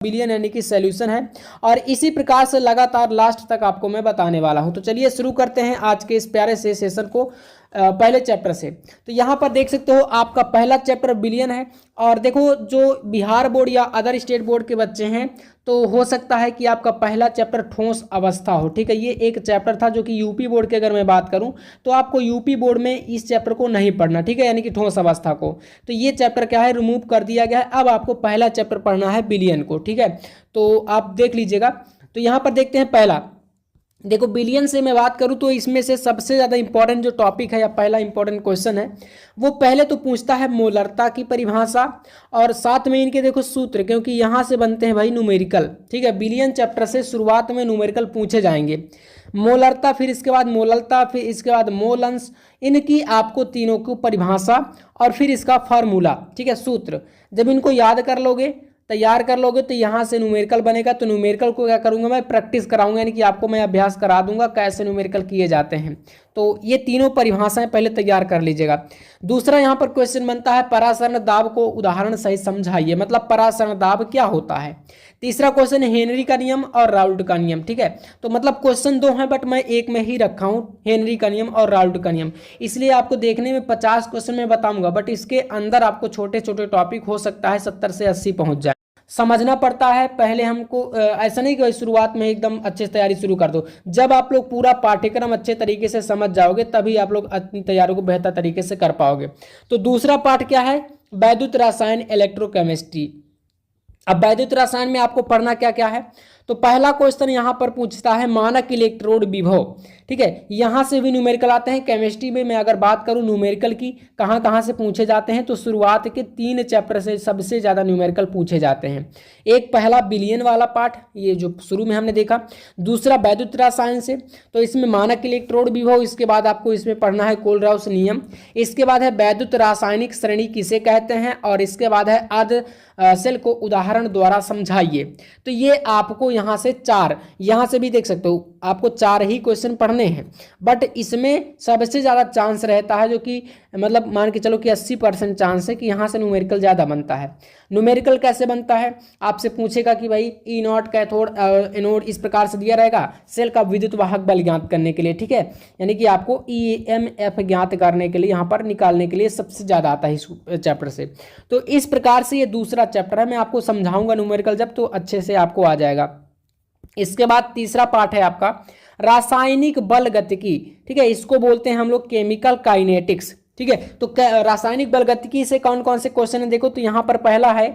Billion यानी कि solution है। और इसी प्रकार से लगातार लास्ट तक आपको मैं बताने वाला हूं। तो चलिए शुरू करते हैं आज के इस प्यारे से सेशन को पहले चैप्टर से। तो यहाँ पर देख सकते हो आपका पहला चैप्टर बिलियन है। और देखो जो बिहार बोर्ड या अदर स्टेट बोर्ड के बच्चे हैं तो हो सकता है कि आपका पहला चैप्टर ठोस अवस्था हो, ठीक है। ये एक चैप्टर था जो कि यूपी बोर्ड की अगर मैं बात करूं तो आपको यूपी बोर्ड में इस चैप्टर को नहीं पढ़ना, ठीक है, यानी कि ठोस अवस्था को। तो ये चैप्टर क्या है, रिमूव कर दिया गया है। अब आपको पहला चैप्टर पढ़ना है बिलियन को, ठीक है। तो आप देख लीजिएगा। तो यहाँ पर देखते हैं पहला, देखो बिलियन से मैं बात करूं तो इसमें से सबसे ज़्यादा इंपॉर्टेंट जो टॉपिक है या पहला इंपॉर्टेंट क्वेश्चन है वो पहले तो पूछता है मोलरता की परिभाषा और साथ में इनके देखो सूत्र, क्योंकि यहाँ से बनते हैं भाई न्यूमेरिकल, ठीक है। बिलियन चैप्टर से शुरुआत में न्यूमेरिकल पूछे जाएंगे। मोलरता, फिर इसके बाद मोललता, फिर इसके बाद मोलंस, इनकी आपको तीनों को परिभाषा और फिर इसका फार्मूला, ठीक है, सूत्र। जब इनको याद कर लोगे, तैयार कर लोगे तो यहाँ से न्यूमेरिकल बनेगा। तो न्यूमेरिकल को क्या करूँगा मैं, प्रैक्टिस कराऊंगा, यानी कि आपको मैं अभ्यास करा दूंगा कैसे न्यूमेरिकल किए जाते हैं। तो ये तीनों परिभाषाएं पहले तैयार कर लीजिएगा। दूसरा यहाँ पर क्वेश्चन बनता है परासरण दाब को उदाहरण सहित समझाइए, मतलब परासरण दाब क्या होता है। तीसरा क्वेश्चन हेनरी का नियम और राउल्ट का नियम, ठीक है। तो मतलब क्वेश्चन दो हैं बट मैं एक में ही रखा हूँ, हेनरी का नियम और राउल्ट का नियम। इसलिए आपको देखने में 50 क्वेश्चन में बताऊंगा बट इसके अंदर आपको छोटे छोटे टॉपिक हो सकता है 70 से 80 पहुंच जाए। समझना पड़ता है पहले हमको, ऐसा नहीं कि शुरुआत में एकदम अच्छे से तैयारी शुरू कर दो। जब आप लोग पूरा पाठ्यक्रम अच्छे तरीके से समझ जाओगे तभी आप लोग अपनी तैयारी को बेहतर तरीके से कर पाओगे। तो दूसरा पाठ क्या है, वैद्युत रसायन इलेक्ट्रोकेमिस्ट्री। अब वैद्युत रसायन में आपको पढ़ना क्या क्या है। तो पहला क्वेश्चन यहाँ पर पूछता है मानक इलेक्ट्रोड विभव, ठीक है। यहाँ से भी न्यूमेरिकल आते हैं। केमिस्ट्री में मैं अगर बात करूँ न्यूमेरिकल की कहाँ कहाँ से पूछे जाते हैं तो शुरुआत के 3 चैप्टर से सबसे ज़्यादा न्यूमेरिकल पूछे जाते हैं। एक पहला बिलियन वाला पार्ट, ये जो शुरू में हमने देखा। दूसरा वैद्युत रसायन से, तो इसमें मानक इलेक्ट्रोड विभव, इसके बाद आपको इसमें पढ़ना है कोलराउस नियम। इसके बाद है वैद्युत रासायनिक श्रेणी किसे कहते हैं और इसके बाद है अर्ध सेल को उदाहरण द्वारा समझाइए। तो ये आपको यहाँ से 4, यहाँ से भी देख सकते हो आपको 4 ही क्वेश्चन पढ़ने हैं बट इसमें सबसे ज़्यादा चांस रहता है जो कि मतलब मान के चलो कि 80% चांस है कि यहाँ से न्यूमेरिकल ज़्यादा बनता है। न्यूमेरिकल कैसे बनता है, आपसे पूछेगा कि भाई ई नॉट कैथोड एनोड इस प्रकार से दिया रहेगा सेल का विद्युत वाहक बल ज्ञात करने के लिए, ठीक है, यानी कि आपको EMF ज्ञात करने के लिए यहाँ पर निकालने के लिए सबसे ज़्यादा आता है इस चैप्टर से। तो इस प्रकार से ये दूसरा चैप्टर है, मैं आपको समझाऊंगा न्यूमेरिकल जब तो अच्छे से आपको आ जाएगा। इसके बाद तीसरा पार्ट है आपका रासायनिक बल गतिकी, ठीक है, इसको बोलते हैं हम लोग केमिकल काइनेटिक्स, ठीक है। तो रासायनिक बल गतिकी से कौन कौन से क्वेश्चन है देखो। तो यहाँ पर पहला है